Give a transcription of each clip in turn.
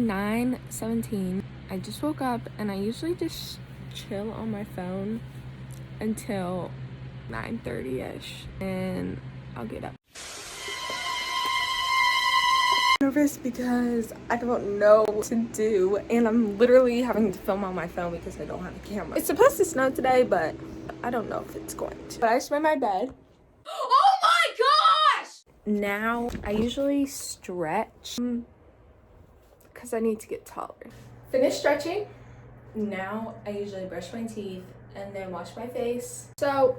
currently 9:17. I just woke up and I usually just chill on my phone until 9:30ish and I'll get up. Nervous because I don't know what to do and I'm literally having to film on my phone because I don't have a camera. It's supposed to snow today, but I don't know if it's going to. But I just made my bed. Oh my gosh! Now I usually stretch because I need to get taller. Finish stretching. Now I usually brush my teeth and then wash my face. So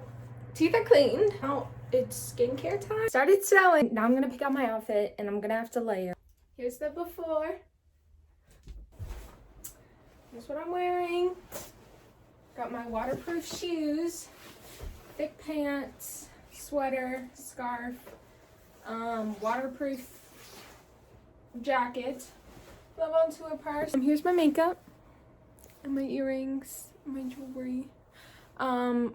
teeth are clean. Now it's skincare time. Started snowing. Now I'm gonna pick out my outfit and I'm gonna have to layer. Here's the before. Here's what I'm wearing. Got my waterproof shoes, thick pants, sweater, scarf, waterproof jacket, glove onto a purse. Here's my makeup and my earrings, my jewelry.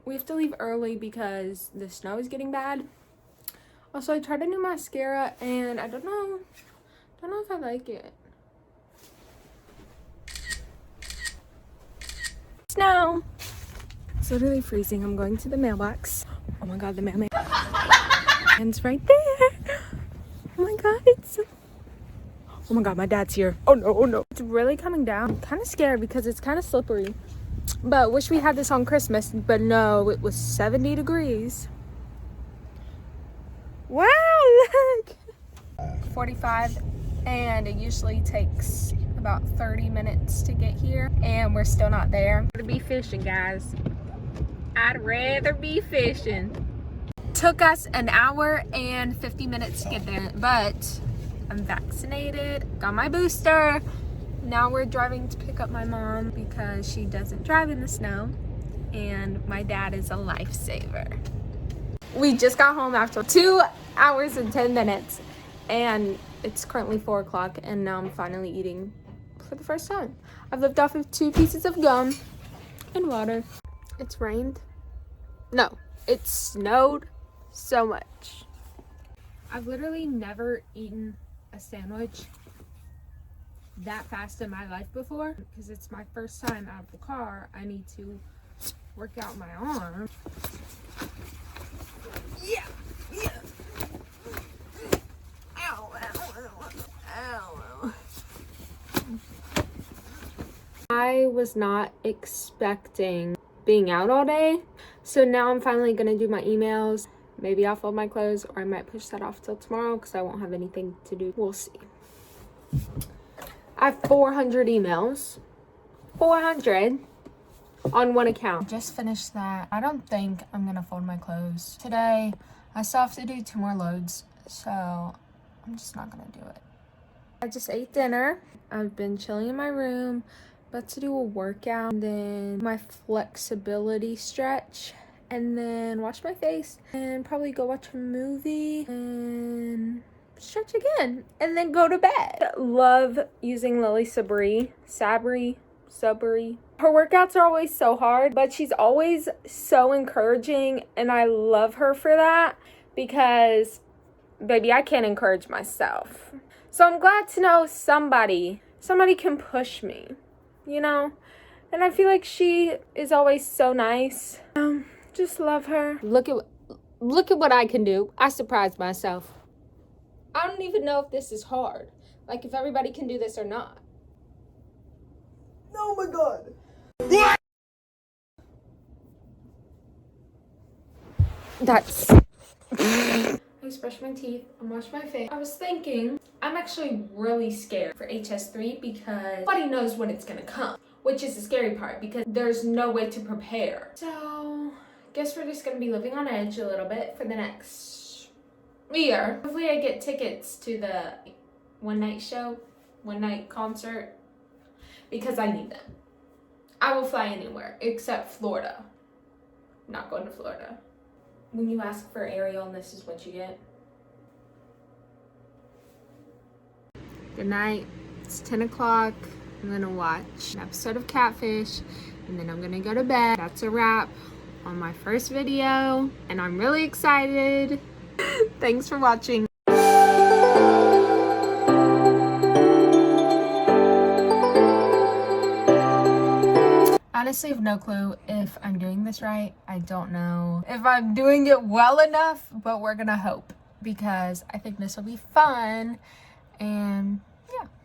We have to leave early because the snow is getting bad. Also, I tried a new mascara and I don't know if I like it. Snow. It's literally freezing. I'm going to the mailbox. Oh my god, the mailman. And it's right there. Oh my god, oh my god, my dad's here. Oh no, oh no. It's really coming down. I'm kind of scared because it's kind of slippery. But wish we had this on Christmas, but no, it was 70 degrees. Wow, look! 45, and it usually takes about 30 minutes to get here, and we're still not there. I'm gonna be fishing, guys. I'd rather be fishing. Took us an hour and 50 minutes to get there, but I'm vaccinated, got my booster. Now we're driving to pick up my mom because she doesn't drive in the snow, and my dad is a lifesaver. We just got home after 2 hours and 10 minutes, and it's currently 4 o'clock, and now I'm finally eating for the first time. I've lived off of 2 pieces of gum and water. It's rained. No, it snowed so much. I've literally never eaten a sandwich that fast in my life before because it's my first time out of the car. I need to work out my arm. Yeah. Ow, ow, ow, ow. I was not expecting being out all day, so now I'm finally gonna do my emails. Maybe I'll fold my clothes, or I might push that off till tomorrow because I won't have anything to do. We'll see. I have 400 emails. 400 on one account. Just finished that. I don't think I'm gonna fold my clothes today. I still have to do 2 more loads, so I'm just not gonna do it. I just ate dinner. I've been chilling in my room, about to do a workout, and then my flexibility stretch, and then wash my face, and probably go watch a movie, and stretch again, and then go to bed. Love using Lily Sabri. Her workouts are always so hard, but she's always so encouraging, and I love her for that because, baby, I can't encourage myself. So I'm glad to know somebody can push me, you know? And I feel like she is always so nice. Just love her. Look at what I can do. I surprised myself. I don't even know if this is hard. Like, if everybody can do this or not. Oh my god. What? That's... I just brushed my teeth and washed my face. I was thinking, I'm actually really scared for HS3 because nobody knows when it's gonna come. Which is the scary part because there's no way to prepare. So, guess we're just gonna be living on edge a little bit for the next year. Hopefully I get tickets to the one night concert, because I need them. I will fly anywhere except Florida. I'm not going to Florida. When you ask for Ariel, this is what you get. Good night. It's 10 o'clock. I'm gonna watch an episode of Catfish, and then I'm gonna go to bed. That's a wrap on my first video, and I'm really excited. Thanks for watching. Honestly, I have no clue if I'm doing this right. I don't know if I'm doing it well enough, but we're gonna hope because I think this will be fun. And